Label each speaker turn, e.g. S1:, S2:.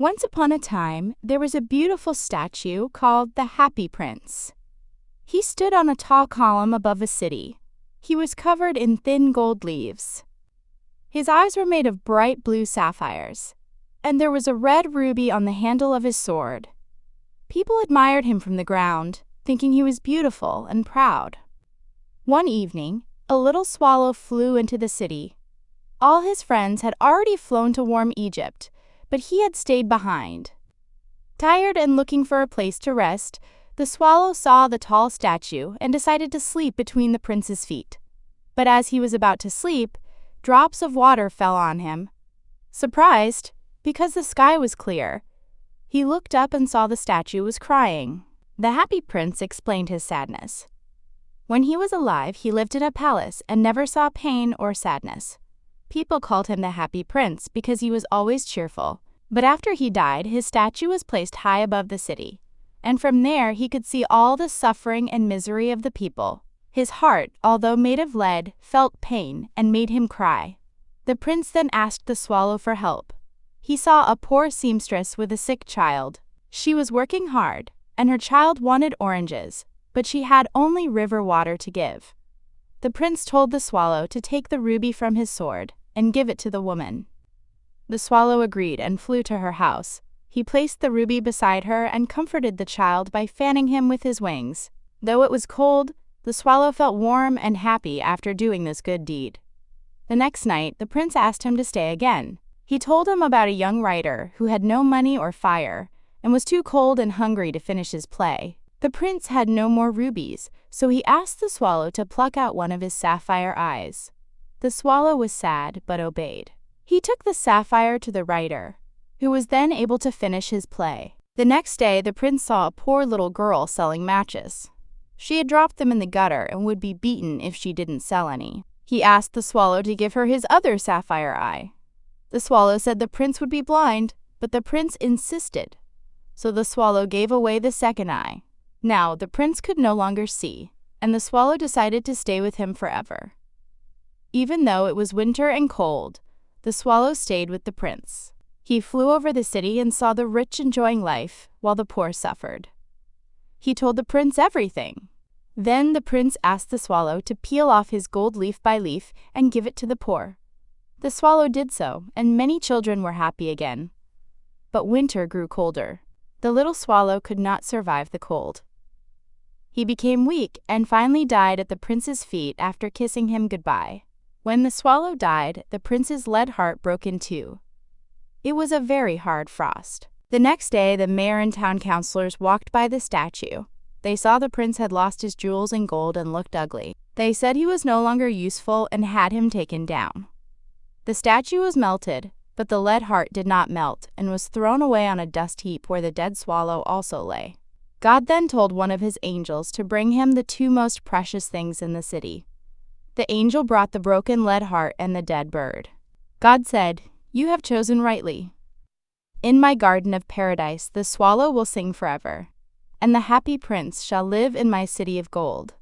S1: Once upon a time, there was a beautiful statue called the Happy Prince. He stood on a tall column above a city. He was covered in thin gold leaves. His eyes were made of bright blue sapphires, and there was a red ruby on the handle of his sword. People admired him from the ground, thinking he was beautiful and proud. One evening, a little swallow flew into the city. All his friends had already flown to warm Egypt, but he had stayed behind. Tired and looking for a place to rest, the swallow saw the tall statue and decided to sleep between the prince's feet. But as he was about to sleep, drops of water fell on him. Surprised, because the sky was clear, he looked up and saw the statue was crying. The Happy Prince explained his sadness. When he was alive, he lived in a palace and never saw pain or sadness. People called him the Happy Prince because he was always cheerful. But after he died, his statue was placed high above the city, and from there he could see all the suffering and misery of the people. His heart, although made of lead, felt pain and made him cry. The prince then asked the swallow for help. He saw a poor seamstress with a sick child. She was working hard, and her child wanted oranges, but she had only river water to give. The prince told the swallow to take the ruby from his sword and give it to the woman. The swallow agreed and flew to her house. He placed the ruby beside her and comforted the child by fanning him with his wings. Though it was cold, the swallow felt warm and happy after doing this good deed. The next night, the prince asked him to stay again. He told him about a young writer who had no money or fire and was too cold and hungry to finish his play. The prince had no more rubies, so he asked the swallow to pluck out one of his sapphire eyes. The swallow was sad but obeyed. He took the sapphire to the writer, who was then able to finish his play. The next day, the prince saw a poor little girl selling matches. She had dropped them in the gutter and would be beaten if she didn't sell any. He asked the swallow to give her his other sapphire eye. The swallow said the prince would be blind, but the prince insisted, so the swallow gave away the second eye. Now, the prince could no longer see, and the swallow decided to stay with him forever. Even though it was winter and cold, the swallow stayed with the prince. He flew over the city and saw the rich enjoying life, while the poor suffered. He told the prince everything. Then the prince asked the swallow to peel off his gold leaf by leaf and give it to the poor. The swallow did so, and many children were happy again. But winter grew colder. The little swallow could not survive the cold. He became weak and finally died at the prince's feet after kissing him goodbye. When the swallow died, the prince's lead heart broke in two. It was a very hard frost. The next day, the mayor and town councilors walked by the statue. They saw the prince had lost his jewels and gold and looked ugly. They said he was no longer useful and had him taken down. The statue was melted, but the lead heart did not melt and was thrown away on a dust heap where the dead swallow also lay. God then told one of his angels to bring him the two most precious things in the city. The angel brought the broken lead heart and the dead bird. God said, "You have chosen rightly. In my garden of paradise the swallow will sing forever, and the happy prince shall live in my city of gold."